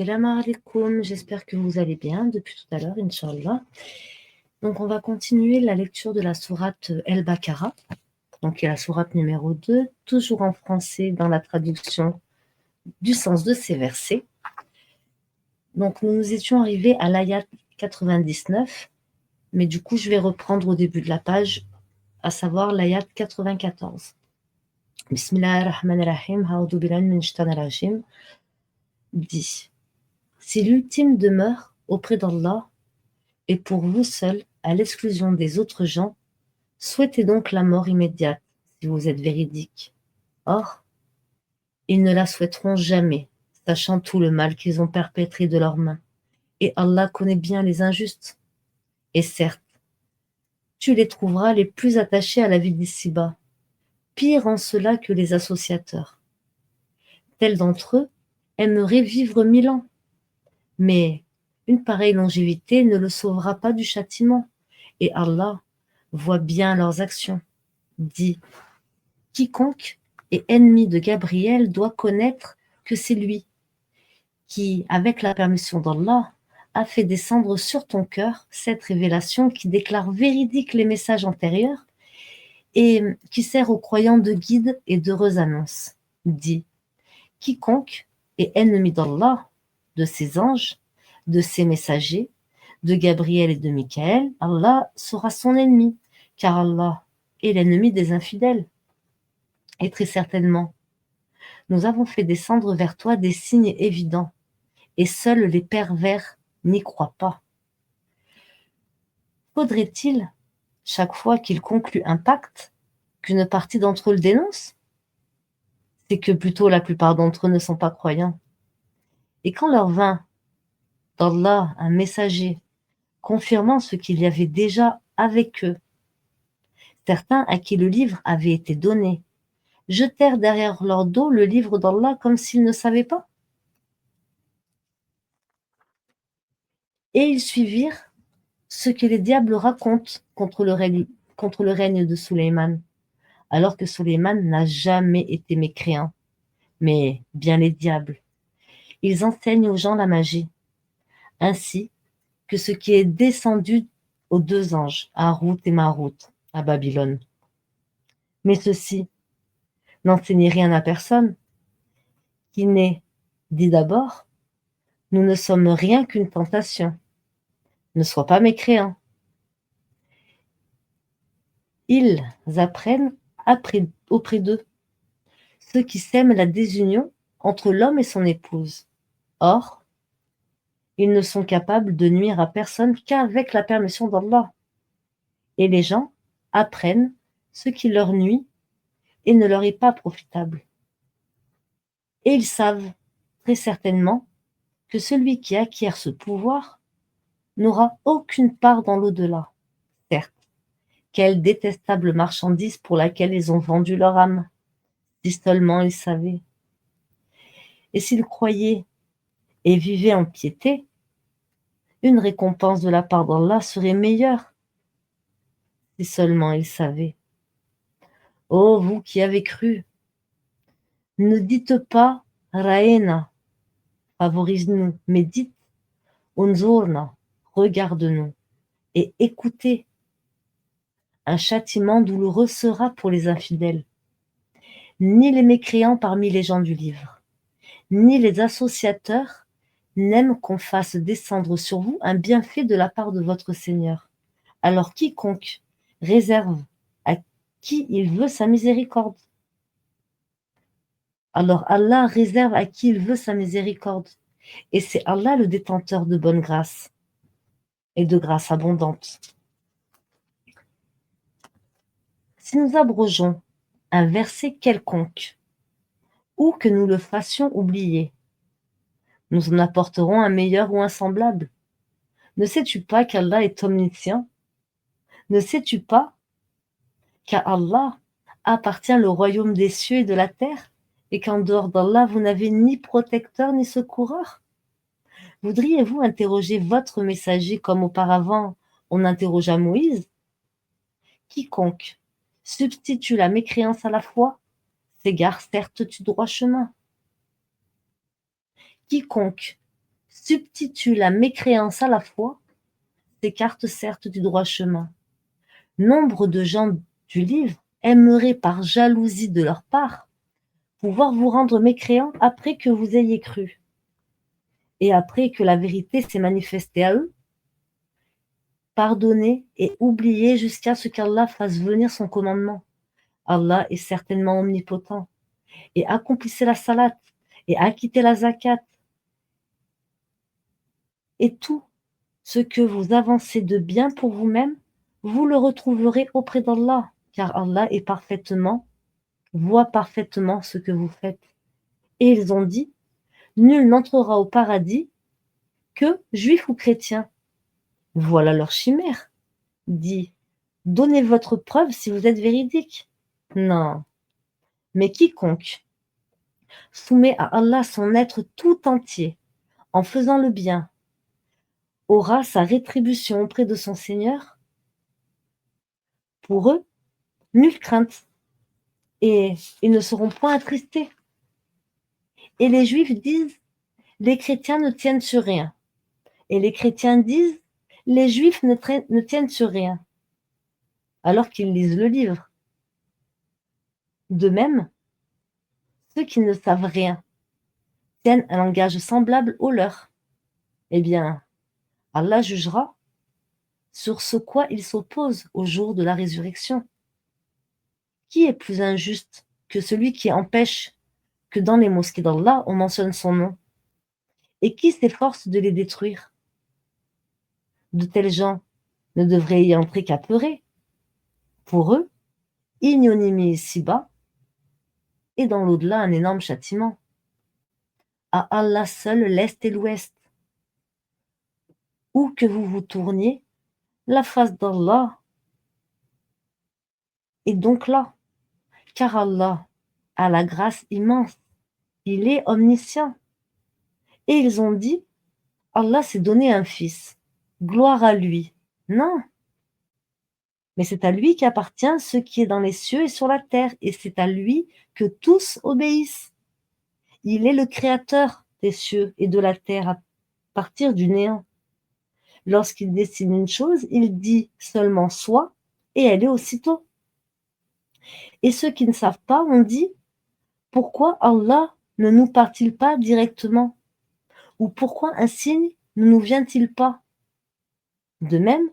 Salam alaikum, j'espère que vous allez bien depuis tout à l'heure, Inch'Allah. Donc, on va continuer la lecture de la sourate El-Baqarah, donc qui est la sourate numéro 2, toujours en français dans la traduction du sens de ces versets. Donc, nous nous étions arrivés à l'ayat 99, mais du coup, je vais reprendre au début de la page, à savoir l'ayat 94. Bismillahirrahmanirrahim, A'udhu billahi minash shaitanir rajim, dit: Si l'ultime demeure auprès d'Allah, et pour vous seul, à l'exclusion des autres gens, souhaitez donc la mort immédiate, si vous êtes véridique. Or, ils ne la souhaiteront jamais, sachant tout le mal qu'ils ont perpétré de leurs mains. Et Allah connaît bien les injustes. Et certes, tu les trouveras les plus attachés à la vie d'ici-bas, pire en cela que les associateurs. Tels d'entre eux aimeraient vivre 1000 ans, mais une pareille longévité ne le sauvera pas du châtiment, et Allah voit bien leurs actions. Dit: quiconque est ennemi de Gabriel doit connaître que c'est lui qui, avec la permission d'Allah, a fait descendre sur ton cœur cette révélation qui déclare véridiques les messages antérieurs et qui sert aux croyants de guide et d'heureuse annonce. Dit: quiconque est ennemi d'Allah, de ses anges, de ses messagers, de Gabriel et de Michaël, Allah sera son ennemi, car Allah est l'ennemi des infidèles. Et très certainement, nous avons fait descendre vers toi des signes évidents, et seuls les pervers n'y croient pas. Faudrait-il, chaque fois qu'ils concluent un pacte, qu'une partie d'entre eux le dénonce? C'est que plutôt la plupart d'entre eux ne sont pas croyants. Et quand leur vint d'Allah un messager confirmant ce qu'il y avait déjà avec eux, certains à qui le livre avait été donné jetèrent derrière leur dos le livre d'Allah comme s'ils ne savaient pas. Et ils suivirent ce que les diables racontent contre le règne de Sulayman, alors que Sulayman n'a jamais été mécréant, mais bien les diables. Ils enseignent aux gens la magie, ainsi que ce qui est descendu aux deux anges, Harout et Marout, à Babylone. Mais ceux-ci n'enseignaient rien à personne, qui n'est dit d'abord: nous ne sommes rien qu'une tentation, ne sois pas mécréant. Ils apprennent auprès d'eux ceux qui sèment la désunion entre l'homme et son épouse. Or, ils ne sont capables de nuire à personne qu'avec la permission d'Allah. Et les gens apprennent ce qui leur nuit et ne leur est pas profitable. Et ils savent très certainement que celui qui acquiert ce pouvoir n'aura aucune part dans l'au-delà. Certes, quelle détestable marchandise pour laquelle ils ont vendu leur âme, si seulement ils savaient. Et s'ils croyaient et vivaient en piété, une récompense de la part d'Allah serait meilleure, si seulement ils savaient. Ô vous qui avez cru, ne dites pas Raena, favorise-nous, mais dites Unzurna, regarde-nous, et écoutez. Un châtiment douloureux sera pour les infidèles. Ni les mécréants parmi les gens du livre, ni les associateurs n'aiment qu'on fasse descendre sur vous un bienfait de la part de votre Seigneur. Alors quiconque réserve à qui il veut sa miséricorde. Alors Allah réserve à qui il veut sa miséricorde. Et c'est Allah le détenteur de bonne grâce et de grâce abondante. Si nous abrogeons un verset quelconque, ou que nous le fassions oublier, nous en apporterons un meilleur ou un semblable. Ne sais-tu pas qu'Allah est omniscient? Ne sais-tu pas qu'à Allah appartient le royaume des cieux et de la terre, et qu'en dehors d'Allah, vous n'avez ni protecteur ni secoureur? Voudriez-vous interroger votre messager comme auparavant on interrogea Moïse? Quiconque substitue la mécréance à la foi s'égare certes du droit chemin. Quiconque substitue la mécréance à la foi, s'écarte certes du droit chemin. Nombre de gens du livre aimeraient par jalousie de leur part pouvoir vous rendre mécréants après que vous ayez cru et après que la vérité s'est manifestée à eux. Pardonnez et oubliez jusqu'à ce qu'Allah fasse venir son commandement. Allah est certainement omnipotent. Et accomplissez la salat et acquittez la zakat. Et tout ce que vous avancez de bien pour vous-même, vous le retrouverez auprès d'Allah, car Allah est voit parfaitement ce que vous faites. Et ils ont dit, nul n'entrera au paradis que juif ou chrétien. Voilà leur chimère. Dit, donnez votre preuve si vous êtes véridique. Non, mais quiconque soumet à Allah son être tout entier en faisant le bien aura sa rétribution auprès de son Seigneur. Pour eux, nulle crainte, et ils ne seront point attristés. Et les Juifs disent, les chrétiens ne tiennent sur rien. Et les chrétiens disent, les Juifs ne tiennent sur rien, alors qu'ils lisent le livre. De même, ceux qui ne savent rien tiennent un langage semblable au leur. Eh bien, Allah jugera sur ce quoi ils s'opposent au jour de la résurrection. Qui est plus injuste que celui qui empêche que dans les mosquées d'Allah, on mentionne son nom, et qui s'efforce de les détruire? De tels gens ne devraient y entrer qu'apeurés. Pour eux, ignominie ici-bas, et dans l'au-delà un énorme châtiment. À Allah seul l'Est et l'Ouest. Où que vous vous tourniez, la face d'Allah est donc là, car Allah a la grâce immense, il est omniscient. Et ils ont dit, Allah s'est donné un fils, gloire à lui. Non, mais c'est à lui qu'appartient ce qui est dans les cieux et sur la terre, et c'est à lui que tous obéissent. Il est le créateur des cieux et de la terre à partir du néant. Lorsqu'il décide une chose, il dit seulement soit, et elle est aussitôt. Et ceux qui ne savent pas ont dit, pourquoi Allah ne nous part-il pas directement? Ou pourquoi un signe ne nous vient-il pas? De même,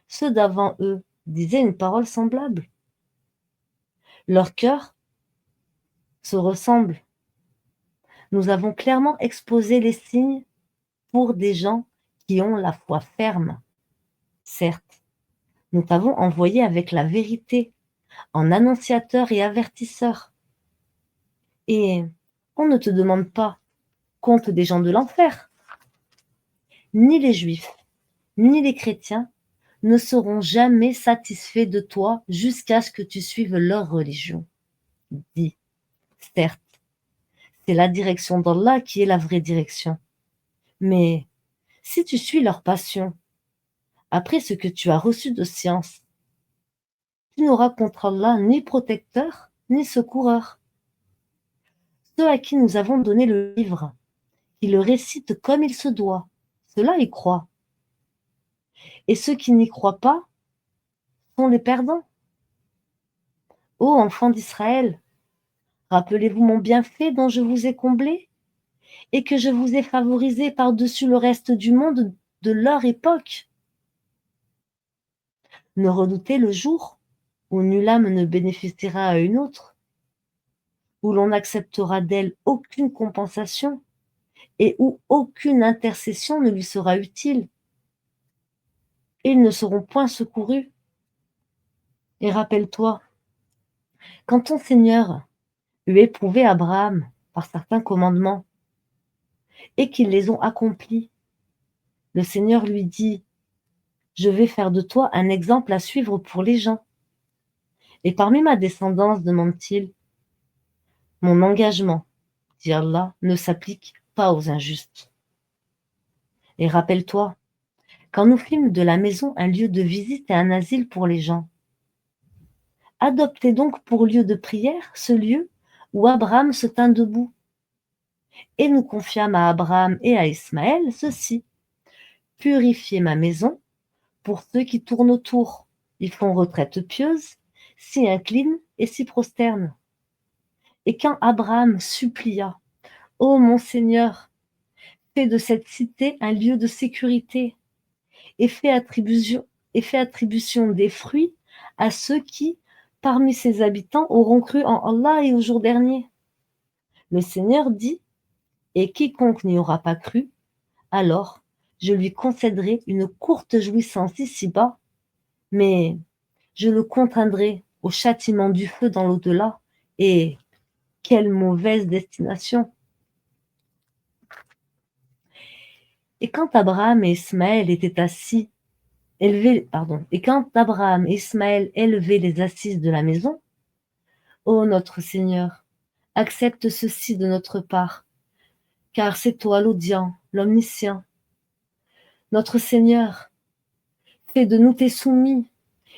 ceux d'avant eux disaient une parole semblable. Leurs cœurs se ressemblent. Nous avons clairement exposé les signes pour des gens qui ont la foi ferme. Certes, nous t'avons envoyé avec la vérité, en annonciateur et avertisseur. Et on ne te demande pas compte des gens de l'enfer. Ni les juifs, ni les chrétiens ne seront jamais satisfaits de toi jusqu'à ce que tu suives leur religion. Dis, certes, c'est la direction d'Allah qui est la vraie direction. Mais si tu suis leur passion, après ce que tu as reçu de science, tu n'auras contre Allah ni protecteur, ni secoureur. Ceux à qui nous avons donné le livre, qui le récitent comme il se doit, ceux-là y croient. Et ceux qui n'y croient pas sont les perdants. Ô enfants d'Israël, rappelez-vous mon bienfait dont je vous ai comblé et que je vous ai favorisé par-dessus le reste du monde de leur époque. Ne redoutez le jour où nulle âme ne bénéficiera à une autre, où l'on n'acceptera d'elle aucune compensation et où aucune intercession ne lui sera utile. Ils ne seront point secourus. Et rappelle-toi, quand ton Seigneur eut éprouvé Abraham par certains commandements et qu'ils les ont accomplis, le Seigneur lui dit, je vais faire de toi un exemple à suivre pour les gens. Et parmi ma descendance, demande-t-il, mon engagement, dit Allah, ne s'applique pas aux injustes. Et rappelle-toi, quand nous fîmes de la maison un lieu de visite et un asile pour les gens, adoptez donc pour lieu de prière ce lieu où Abraham se tint debout Et nous confiâmes à Abraham et à Ismaël ceci: purifiez ma maison pour ceux qui tournent autour. Ils font retraite pieuse, s'y inclinent et s'y prosternent. Et quand Abraham supplia: Ô mon Seigneur, fais de cette cité un lieu de sécurité et fais attribution des fruits à ceux qui, parmi ses habitants, auront cru en Allah et au jour dernier. Le Seigneur dit: et quiconque n'y aura pas cru, alors je lui concéderai une courte jouissance ici-bas, mais je le contraindrai au châtiment du feu dans l'au-delà. Et quelle mauvaise destination! Et quand Abraham et Ismaël élevaient les assises de la maison, ô notre Seigneur, accepte ceci de notre part, car c'est toi l'audient, l'omniscient. Notre Seigneur, fais de nous tes soumis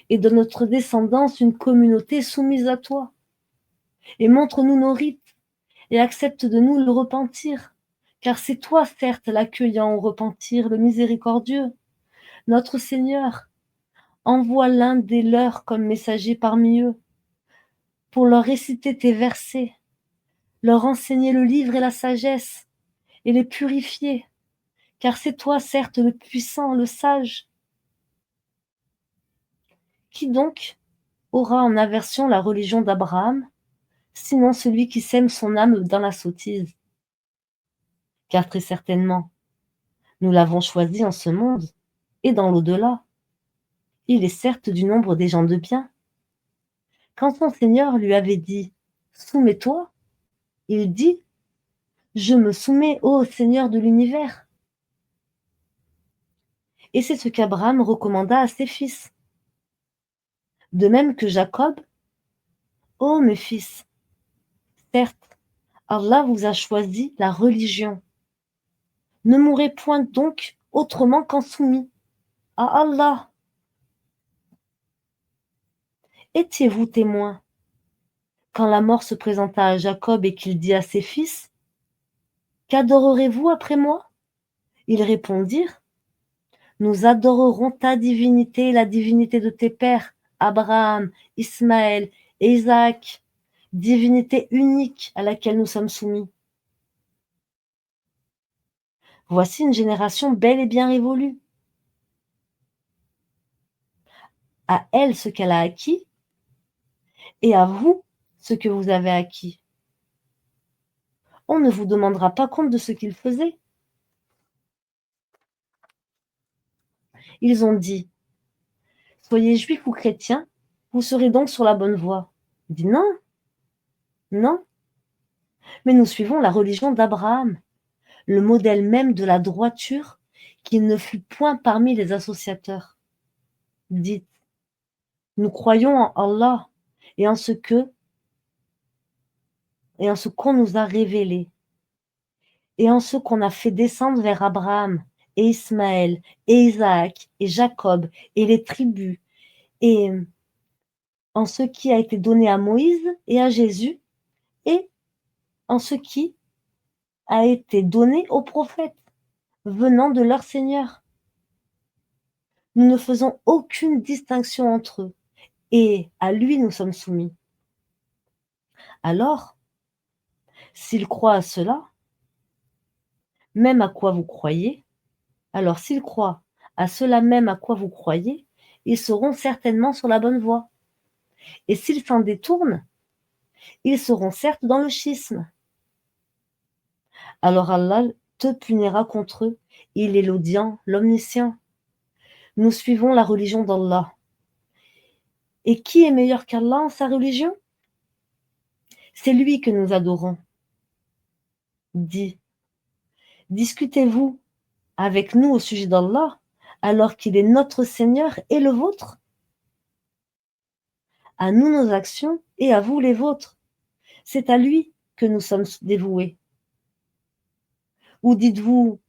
et de notre descendance une communauté soumise à toi. Et montre-nous nos rites et accepte de nous le repentir, car c'est toi, certes, l'accueillant au repentir, le miséricordieux. Notre Seigneur, envoie l'un des leurs comme messager parmi eux, pour leur réciter tes versets, leur enseigner le livre et la sagesse, et les purifier, car c'est toi, certes, le puissant, le sage. Qui donc aura en aversion la religion d'Abraham, sinon celui qui sème son âme dans la sottise? Car très certainement, nous l'avons choisi en ce monde et dans l'au-delà. Il est certes du nombre des gens de bien. Quand son Seigneur lui avait dit: Soumets-toi, il dit: Je me soumets, ô Seigneur de l'univers. Et c'est ce qu'Abraham recommanda à ses fils. De même que Jacob: Ô mes fils, certes, Allah vous a choisi la religion. Ne mourrez point donc autrement qu'en soumis à Allah. Étiez-vous témoins quand la mort se présenta à Jacob et qu'il dit à ses fils: Qu'adorerez-vous après moi? Ils répondirent: Nous adorerons ta divinité et la divinité de tes pères, Abraham, Ismaël et Isaac, divinité unique à laquelle nous sommes soumis. Voici une génération bel et bien révolue. À elle ce qu'elle a acquis, et à vous ce que vous avez acquis. On ne vous demandera pas compte de ce qu'ils faisaient. Ils ont dit: Soyez juifs ou chrétiens, vous serez donc sur la bonne voie. Il dit: Non, non, mais nous suivons la religion d'Abraham, le modèle même de la droiture, qui ne fut point parmi les associateurs. Dites: Nous croyons en Allah et en ce qu'on nous a révélé, et en ce qu'on a fait descendre vers Abraham, et Ismaël, et Isaac, et Jacob, et les tribus, et en ce qui a été donné à Moïse et à Jésus, et en ce qui a été donné aux prophètes, venant de leur Seigneur. Nous ne faisons aucune distinction entre eux, et à lui nous sommes soumis. Alors, s'ils croient à cela, même à quoi vous croyez, alors s'ils croient à cela même à quoi vous croyez, ils seront certainement sur la bonne voie. Et s'ils s'en détournent, ils seront certes dans le schisme. Alors Allah te punira contre eux. Il est l'audient, l'omniscient. Nous suivons la religion d'Allah. Et qui est meilleur qu'Allah en sa religion? C'est lui que nous adorons. Dis: Discutez-vous avec nous au sujet d'Allah, alors qu'il est notre Seigneur et le vôtre? À nous nos actions et à vous les vôtres. C'est à lui que nous sommes dévoués. Ou dites-vous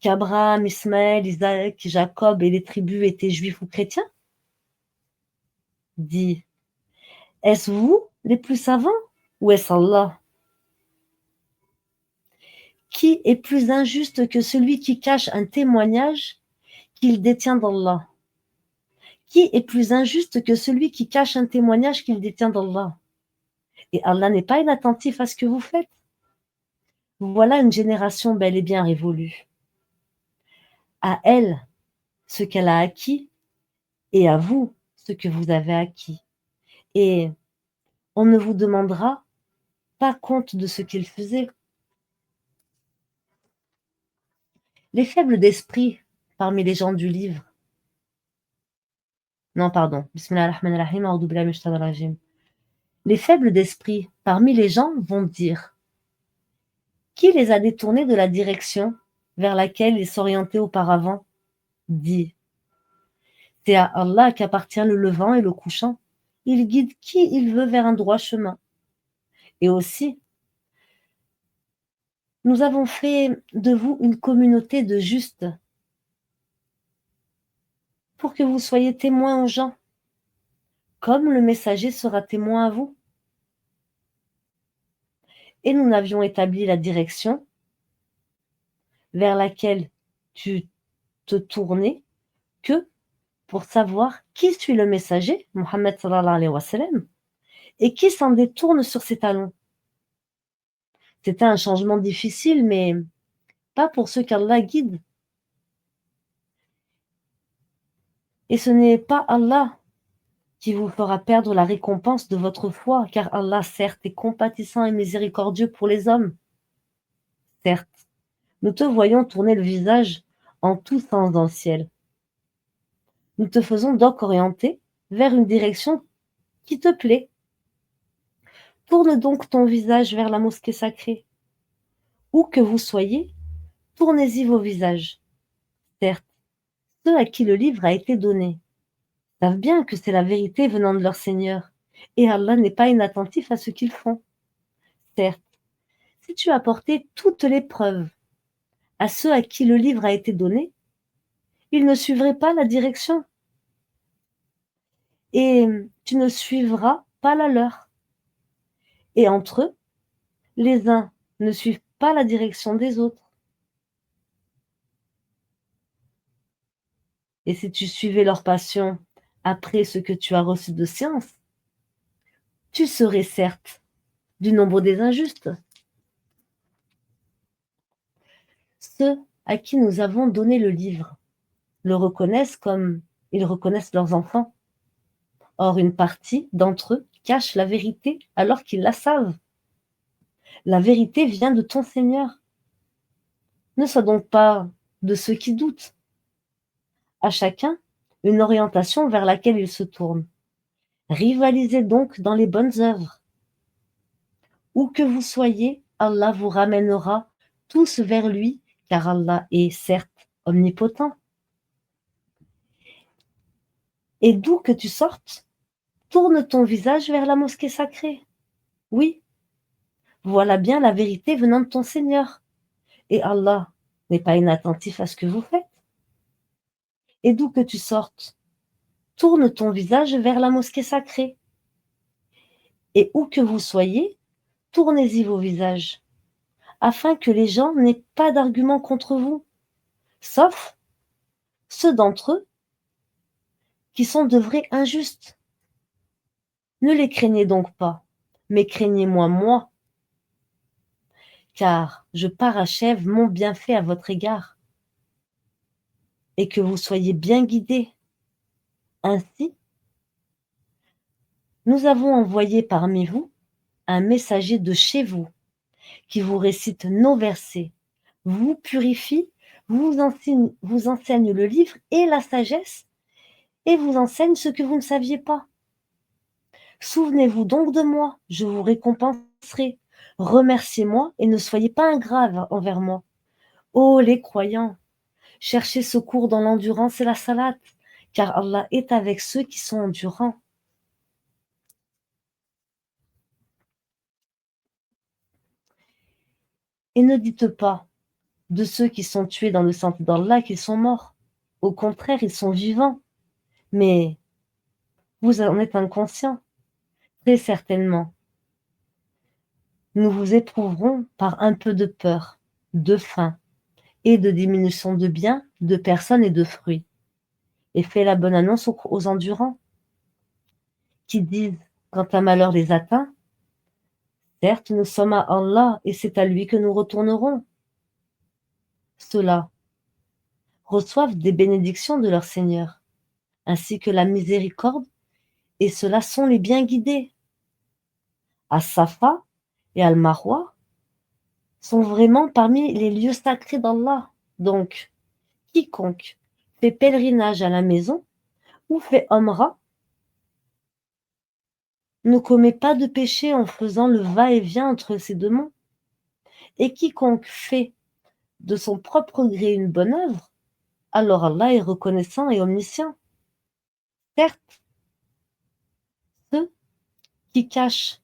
qu'Abraham, Ismaël, Isaac, Jacob et les tribus étaient juifs ou chrétiens? Dis: Est-ce vous les plus savants ou est-ce Allah? Qui est plus injuste que celui qui cache un témoignage qu'il détient d'Allah? Qui est plus injuste que celui qui cache un témoignage qu'il détient d'Allah? Et Allah n'est pas inattentif à ce que vous faites. Voilà une génération bel et bien révolue. À elle, ce qu'elle a acquis, et à vous, ce que vous avez acquis. Et on ne vous demandera pas compte de ce qu'il faisait. Les faibles d'esprit parmi les gens du livre. Non, pardon. Bismillahirrahmanirrahim, a'udhu billahi minash shaitanir rajim. Les faibles d'esprit parmi les gens vont dire: qui les a détournés de la direction vers laquelle ils s'orientaient auparavant? Dit: c'est à Allah qu'appartient le levant et le couchant. Il guide qui il veut vers un droit chemin. Et aussi, nous avons fait de vous une communauté de justes pour que vous soyez témoins aux gens, comme le messager sera témoin à vous. Et nous n'avions établi la direction vers laquelle tu te tournais que pour savoir qui suit le messager, Mohammed sallallahu alayhi wa sallam, et qui s'en détourne sur ses talons. C'était un changement difficile, mais pas pour ceux qu'Allah guide. Et ce n'est pas Allah qui vous fera perdre la récompense de votre foi, car Allah, certes, est compatissant et miséricordieux pour les hommes. Certes, nous te voyons tourner le visage en tous sens dans le ciel. Nous te faisons donc orienter vers une direction qui te plaît. Tourne donc ton visage vers la mosquée sacrée. Où que vous soyez, tournez-y vos visages. Certes, ceux à qui le livre a été donné savent bien que c'est la vérité venant de leur Seigneur, et Allah n'est pas inattentif à ce qu'ils font. Certes, si tu apportais toutes les preuves à ceux à qui le livre a été donné, ils ne suivraient pas la direction, et tu ne suivras pas la leur. Et entre eux, les uns ne suivent pas la direction des autres. Et si tu suivais leur passion après ce que tu as reçu de science, tu serais certes du nombre des injustes. Ceux à qui nous avons donné le livre le reconnaissent comme ils reconnaissent leurs enfants. Or, une partie d'entre eux cache la vérité alors qu'ils la savent. La vérité vient de ton Seigneur. Ne sois donc pas de ceux qui doutent. À chacun, une orientation vers laquelle il se tourne. Rivalisez donc dans les bonnes œuvres. Où que vous soyez, Allah vous ramènera tous vers lui, car Allah est certes omnipotent. Et d'où que tu sortes, tourne ton visage vers la mosquée sacrée. Oui, voilà bien la vérité venant de ton Seigneur. Et Allah n'est pas inattentif à ce que vous faites. Et d'où que tu sortes, tourne ton visage vers la mosquée sacrée. Et où que vous soyez, tournez-y vos visages, afin que les gens n'aient pas d'argument contre vous, sauf ceux d'entre eux qui sont de vrais injustes. Ne les craignez donc pas, mais craignez-moi moi, car je parachève mon bienfait à votre égard, et que vous soyez bien guidés. Ainsi, nous avons envoyé parmi vous un messager de chez vous, qui vous récite nos versets, vous purifie, vous enseigne le livre et la sagesse, et vous enseigne ce que vous ne saviez pas. Souvenez-vous donc de moi, je vous récompenserai. Remerciez-moi et ne soyez pas ingraves envers moi. Ô les croyants, cherchez secours dans l'endurance et la salate, car Allah est avec ceux qui sont endurants. Et ne dites pas de ceux qui sont tués dans le sentier d'Allah qu'ils sont morts. Au contraire, ils sont vivants. Mais vous en êtes inconscient. Très certainement, nous vous éprouverons par un peu de peur, de faim et de diminution de biens, de personnes et de fruits. Et fais la bonne annonce aux endurants qui disent, quand un malheur les atteint, certes, nous sommes à Allah et c'est à lui que nous retournerons. Ceux-là reçoivent des bénédictions de leur Seigneur, ainsi que la miséricorde, et ceux-là sont les bien guidés. As-Safa et Al-Marwa sont vraiment parmi les lieux sacrés d'Allah. Donc, quiconque fait pèlerinage à la maison ou fait Umrah ne commet pas de péché en faisant le va-et-vient entre ces deux monts. Et quiconque fait de son propre gré une bonne œuvre, alors Allah est reconnaissant et omniscient. Certes, ceux qui cachent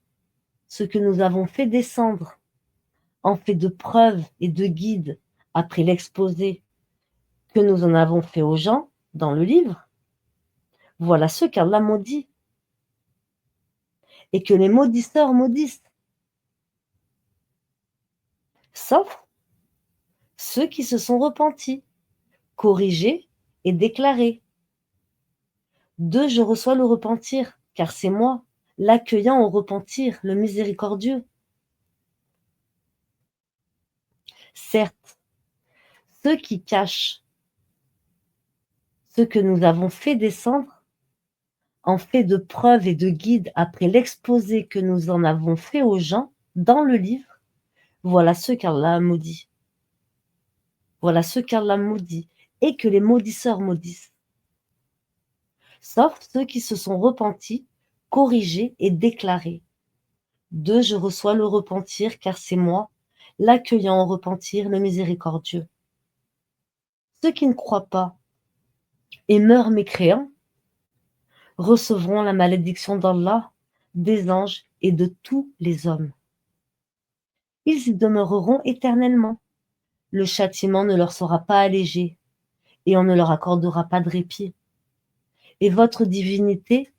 ce que nous avons fait descendre en fait de preuves et de guides après l'exposé que nous en avons fait aux gens dans le livre, voilà ceux qu'Allah maudit et que les maudisseurs maudissent, sauf ceux qui se sont repentis, corrigés et déclarés. D'eux je reçois le repentir, car c'est moi, l'accueillant au repentir, le miséricordieux. Certes, ceux qui cachent ce que nous avons fait descendre en fait de preuves et de guides après l'exposé que nous en avons fait aux gens dans le livre, voilà ceux qu'Allah a maudit. Voilà ceux qu'Allah maudit et que les maudisseurs maudissent. Sauf ceux qui se sont repentis, corrigés et déclarés. D'eux je reçois le repentir, car c'est moi, l'accueillant au repentir, le miséricordieux. Ceux qui ne croient pas et meurent mécréants recevront la malédiction d'Allah, des anges et de tous les hommes. Ils y demeureront éternellement. Le châtiment ne leur sera pas allégé et on ne leur accordera pas de répit. Et votre divinité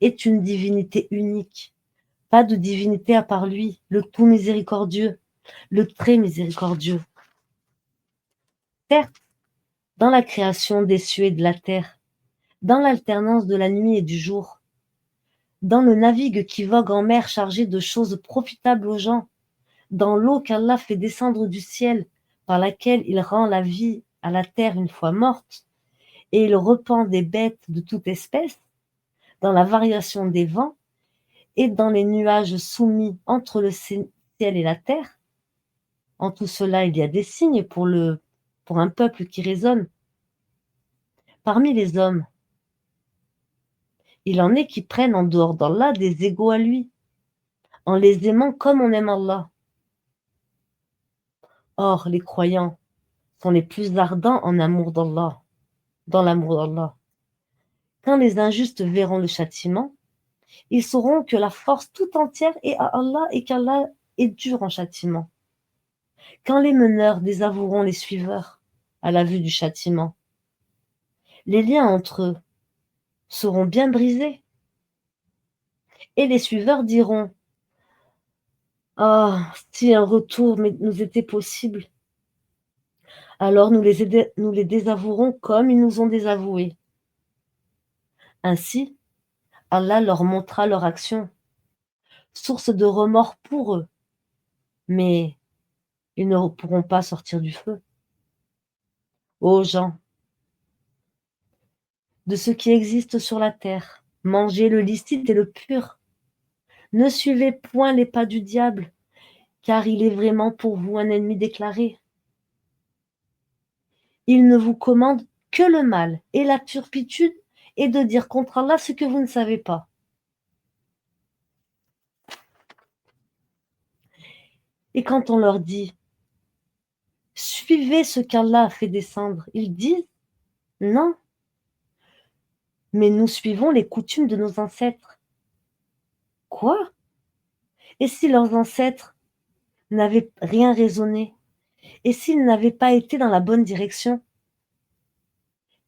est une divinité unique. Pas de divinité à part lui, le tout miséricordieux, le très miséricordieux. Certes, dans la création des cieux et de la terre, dans l'alternance de la nuit et du jour, dans le navigue qui vogue en mer chargé de choses profitables aux gens, dans l'eau qu'Allah fait descendre du ciel, par laquelle il rend la vie à la terre une fois morte, et il repent des bêtes de toute espèce, dans la variation des vents, et dans les nuages soumis entre le ciel et la terre. En tout cela, il y a des signes pour un peuple qui raisonne. Parmi les hommes, il en est qui prennent en dehors d'Allah des égaux à lui, en les aimant comme on aime Allah. Or, les croyants sont les plus ardents en amour d'Allah, dans l'amour d'Allah. Quand les injustes verront le châtiment, ils sauront que la force tout entière est à Allah et qu'Allah est dur en châtiment. Quand les meneurs désavoueront les suiveurs à la vue du châtiment, les liens entre eux seront bien brisés. Et les suiveurs diront: Ah, si un retour nous était possible, alors nous les désavouerons comme ils nous ont désavoués. Ainsi, Allah leur montra leur action, source de remords pour eux, mais ils ne pourront pas sortir du feu. Ô gens, de ce qui existe sur la terre, mangez le licite et le pur. Ne suivez point les pas du diable, car il est vraiment pour vous un ennemi déclaré. Il ne vous commande que le mal et la turpitude et de dire contre Allah ce que vous ne savez pas. Et quand on leur dit: Suivez ce qu'Allah a fait descendre, ils disent: Non, mais nous suivons les coutumes de nos ancêtres. Quoi? Et si leurs ancêtres n'avaient rien raisonné? Et s'ils n'avaient pas été dans la bonne direction?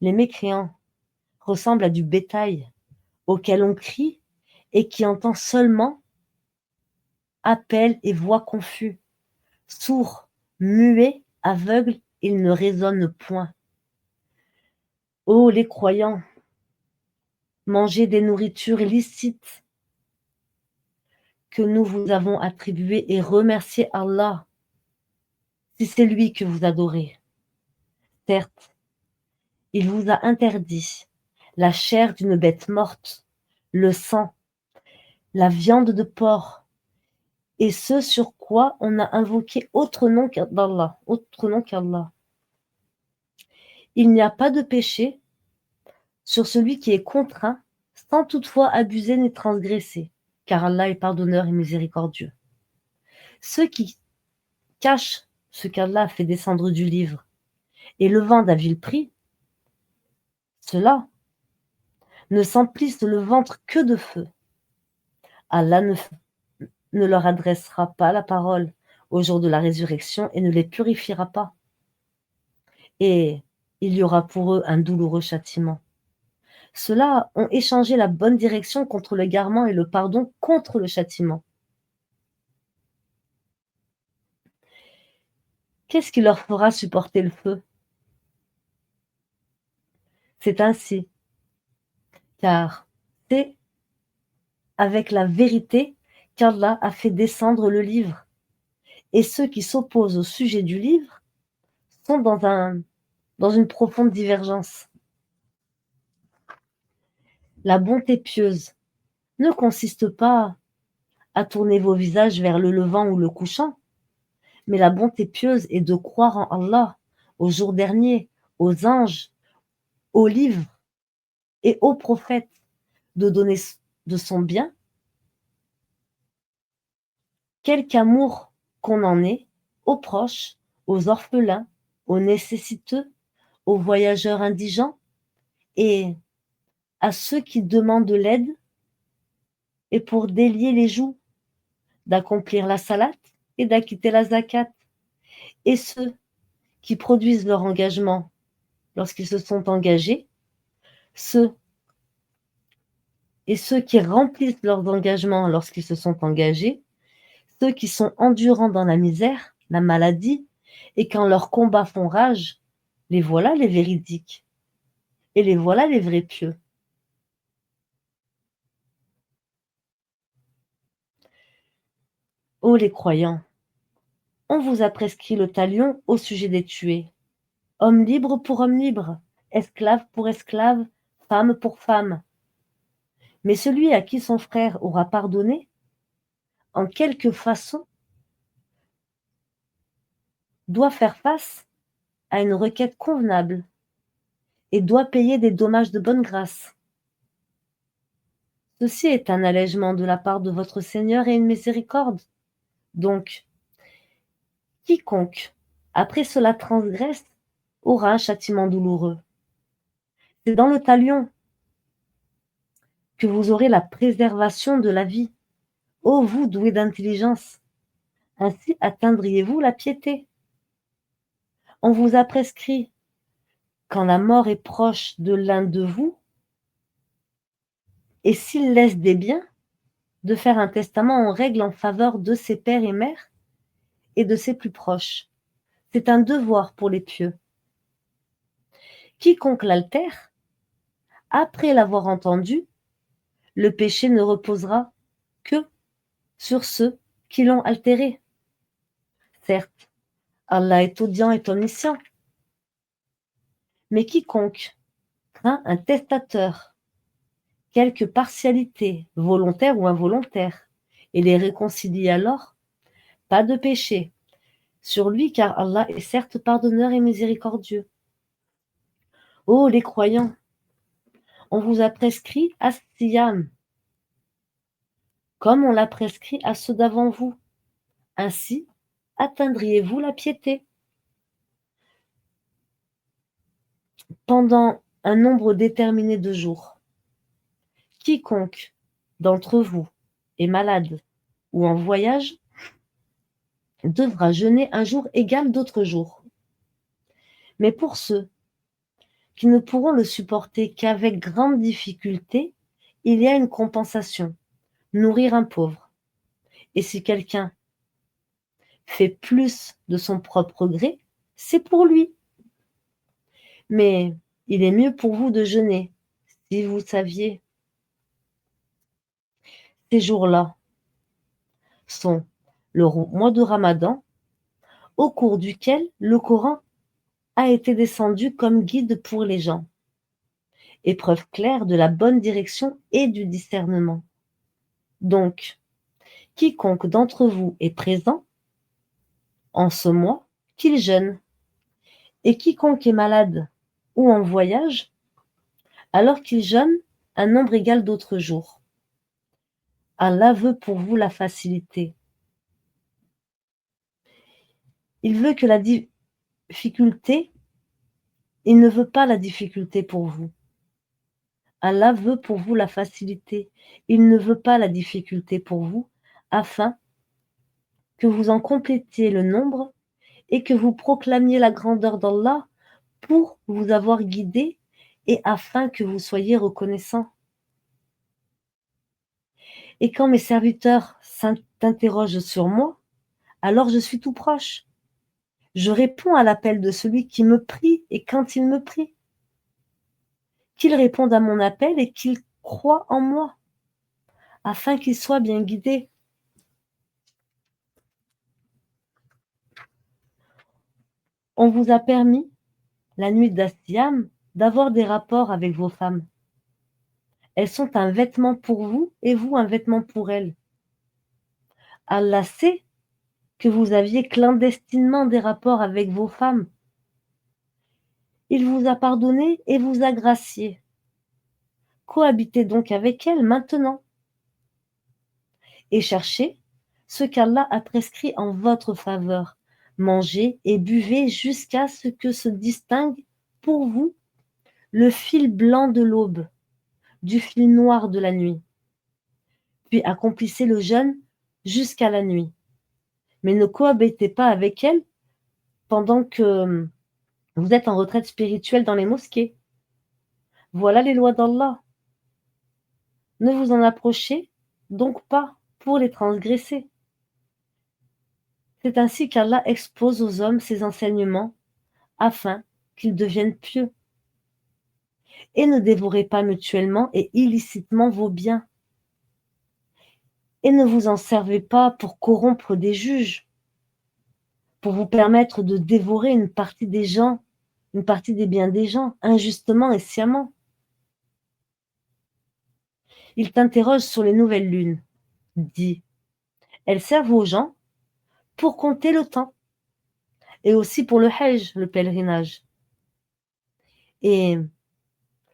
Les mécréants ressemblent à du bétail auquel on crie et qui entend seulement appel et voix confus, sourd Muets, aveugles, ils ne raisonnent point. Ô les croyants, mangez des nourritures licites que nous vous avons attribuées et remerciez Allah si c'est lui que vous adorez. Certes, il vous a interdit la chair d'une bête morte, le sang, la viande de porc, et ce sur quoi on a invoqué autre nom qu'Allah. Il n'y a pas de péché sur celui qui est contraint, sans toutefois abuser ni transgresser, car Allah est pardonneur et miséricordieux. Ceux qui cachent ce qu'Allah a fait descendre du livre et le vendent à vil prix, ceux-là ne s'emplissent le ventre que de feu. Allah ne leur adressera pas la parole au jour de la résurrection et ne les purifiera pas. Et il y aura pour eux un douloureux châtiment. Ceux-là ont échangé la bonne direction contre l'égarement et le pardon contre le châtiment. Qu'est-ce qui leur fera supporter le feu? C'est ainsi, car c'est avec la vérité qu'Allah a fait descendre le livre. Et ceux qui s'opposent au sujet du livre sont dans une profonde divergence. La bonté pieuse ne consiste pas à tourner vos visages vers le levant ou le couchant, mais la bonté pieuse est de croire en Allah, au jour dernier, aux anges, aux livres et aux prophètes, de donner de son bien, quelque amour qu'on en ait, aux proches, aux orphelins, aux nécessiteux, aux voyageurs indigents et à ceux qui demandent de l'aide, et pour délier les joues, d'accomplir la salat et d'acquitter la zakat, et ceux qui produisent leur engagement lorsqu'ils se sont engagés, ceux qui remplissent leurs engagements lorsqu'ils se sont engagés, ceux qui sont endurants dans la misère, la maladie, et quand leurs combats font rage, les voilà les véridiques, et les voilà les vrais pieux. Ô les croyants, on vous a prescrit le talion au sujet des tués. Homme libre pour homme libre, esclave pour esclave, femme pour femme. Mais celui à qui son frère aura pardonné, en quelque façon, doit faire face à une requête convenable et doit payer des dommages de bonne grâce. Ceci est un allègement de la part de votre Seigneur et une miséricorde. Donc, quiconque, après cela transgresse, aura un châtiment douloureux. C'est dans le talion que vous aurez la préservation de la vie. Ô vous doués d'intelligence, ainsi atteindriez-vous la piété. On vous a prescrit, quand la mort est proche de l'un de vous, et s'il laisse des biens, de faire un testament en règle en faveur de ses pères et mères et de ses plus proches. C'est un devoir pour les pieux. Quiconque l'altère, après l'avoir entendu, le péché ne reposera que sur ceux qui l'ont altéré. Certes, Allah est audient et omniscient, mais quiconque craint un testateur, quelque partialité, volontaire ou involontaire, et les réconcilie alors, pas de péché sur lui, car Allah est certes pardonneur et miséricordieux. Ô les croyants, on vous a prescrit as-siyam, comme on l'a prescrit à ceux d'avant vous. Ainsi atteindriez-vous la piété. Pendant un nombre déterminé de jours, quiconque d'entre vous est malade ou en voyage devra jeûner un jour égal d'autres jours. Mais pour ceux qui ne pourront le supporter qu'avec grande difficulté, il y a une compensation, nourrir un pauvre. Et si quelqu'un fait plus de son propre gré, c'est pour lui. Mais il est mieux pour vous de jeûner, si vous saviez. Ces jours-là sont le mois de Ramadan, au cours duquel le Coran a été descendu comme guide pour les gens, et preuve claire de la bonne direction et du discernement. Donc, quiconque d'entre vous est présent en ce mois, qu'il jeûne, et quiconque est malade ou en voyage, alors qu'il jeûne un nombre égal d'autres jours. Allah veut pour vous la facilité. Il veut que la difficulté, il ne veut pas la difficulté pour vous. Allah veut pour vous la facilité. Il ne veut pas la difficulté pour vous, afin que vous en complétiez le nombre et que vous proclamiez la grandeur d'Allah pour vous avoir guidé et afin que vous soyez reconnaissants. Et quand mes serviteurs s'interrogent sur moi, alors je suis tout proche. Je réponds à l'appel de celui qui me prie et quand il me prie. Qu'il réponde à mon appel et qu'il croie en moi, afin qu'il soit bien guidé. On vous a permis, la nuit d'Astiam, d'avoir des rapports avec vos femmes. Elles sont un vêtement pour vous et vous un vêtement pour elles. Allah sait que vous aviez clandestinement des rapports avec vos femmes. Il vous a pardonné et vous a gracié. Cohabitez donc avec elles maintenant et cherchez ce qu'Allah a prescrit en votre faveur. Mangez et buvez jusqu'à ce que se distingue pour vous le fil blanc de l'aube du fil noir de la nuit. Puis accomplissez le jeûne jusqu'à la nuit. Mais ne cohabitez pas avec elles pendant que vous êtes en retraite spirituelle dans les mosquées. Voilà les lois d'Allah. Ne vous en approchez donc pas pour les transgresser. C'est ainsi qu'Allah expose aux hommes ses enseignements afin qu'ils deviennent pieux. Et ne dévorez pas mutuellement et illicitement vos biens. Et ne vous en servez pas pour corrompre des juges, pour vous permettre de dévorer une partie des gens, une partie des biens des gens, injustement et sciemment. Il t'interroge sur les nouvelles lunes. Dis, elles servent aux gens pour compter le temps, et aussi pour le Hajj, le pèlerinage. Et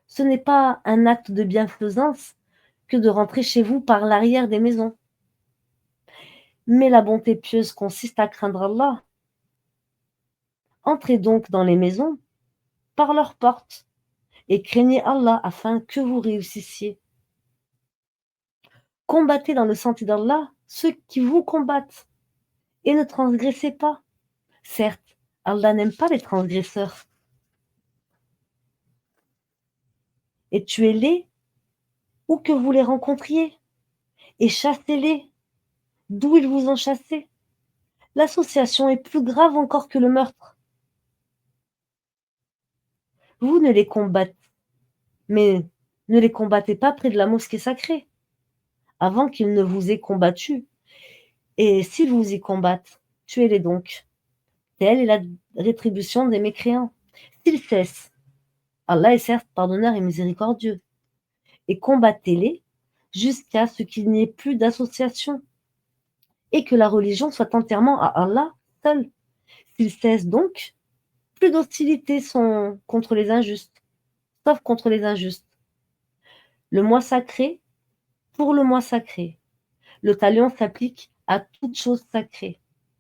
ce n'est pas un acte de bienfaisance que de rentrer chez vous par l'arrière des maisons. Mais la bonté pieuse consiste à craindre Allah. Entrez donc dans les maisons par leurs portes et craignez Allah afin que vous réussissiez. Combattez dans le sentier d'Allah ceux qui vous combattent et ne transgressez pas. Certes, Allah n'aime pas les transgresseurs. Et tuez-les où que vous les rencontriez et chassez-les d'où ils vous ont chassé. L'association est plus grave encore que le meurtre. Vous ne les combattez, mais ne les combattez pas près de la mosquée sacrée, avant qu'ils ne vous aient combattu. Et s'ils vous y combattent, tuez-les donc. Telle est la rétribution des mécréants. S'ils cessent, Allah est certes pardonneur et miséricordieux, et combattez-les jusqu'à ce qu'il n'y ait plus d'association, et que la religion soit entièrement à Allah seul. S'ils cessent donc, plus d'hostilités sont contre les injustes, sauf contre les injustes. Le mois sacré, pour le mois sacré. Le talion s'applique à toute chose sacrée.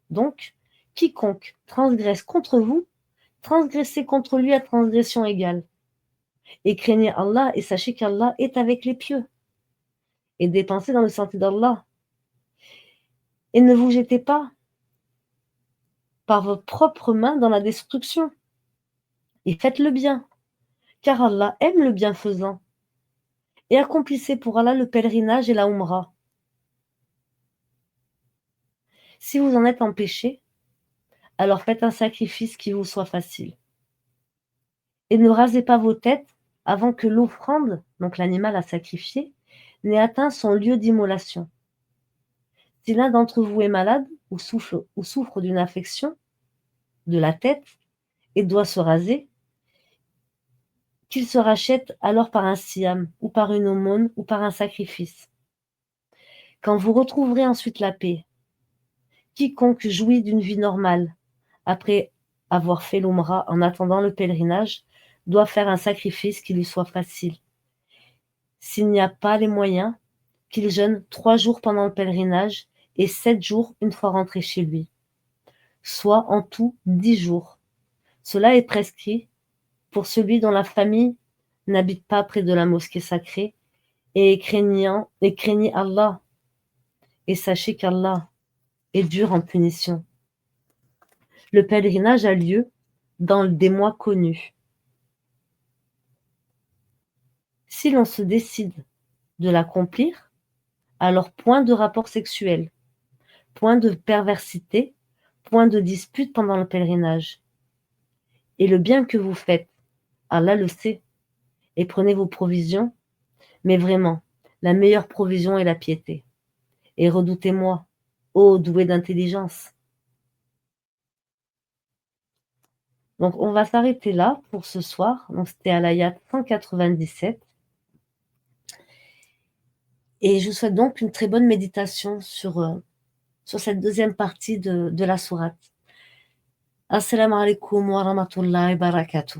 Donc, quiconque transgresse contre vous, transgressez contre lui à transgression égale. Et craignez Allah et sachez qu'Allah est avec les pieux. Et dépensez dans le sentier d'Allah. Et ne vous jetez pas par vos propres mains dans la destruction. Et faites le bien, car Allah aime le bienfaisant. Et accomplissez pour Allah le pèlerinage et la Umrah. Si vous en êtes empêché, alors faites un sacrifice qui vous soit facile. Et ne rasez pas vos têtes avant que l'offrande, donc l'animal à sacrifier, n'ait atteint son lieu d'immolation. Si l'un d'entre vous est malade ou souffre d'une affection de la tête et doit se raser, qu'il se rachète alors par un siam ou par une aumône ou par un sacrifice. Quand vous retrouverez ensuite la paix, quiconque jouit d'une vie normale après avoir fait l'Umrah en attendant le pèlerinage doit faire un sacrifice qui lui soit facile. S'il n'y a pas les moyens, qu'il jeûne 3 jours pendant le pèlerinage et 7 jours une fois rentré chez lui, soit en tout 10 jours. Cela est prescrit pour celui dont la famille n'habite pas près de la mosquée sacrée et craignez Allah, et sachez qu'Allah est dur en punition. Le pèlerinage a lieu dans des mois connus. Si l'on se décide de l'accomplir, alors point de rapport sexuel, point de perversité, point de dispute pendant le pèlerinage. Et le bien que vous faites, Allah le sait, et prenez vos provisions, mais vraiment, la meilleure provision est la piété. Et redoutez-moi, ô doué d'intelligence. Donc, on va s'arrêter là pour ce soir. Donc, c'était à l'ayat 197. Et je vous souhaite donc une très bonne méditation sur cette deuxième partie de la sourate. Assalamu alaikum wa rahmatullahi wa barakatuh.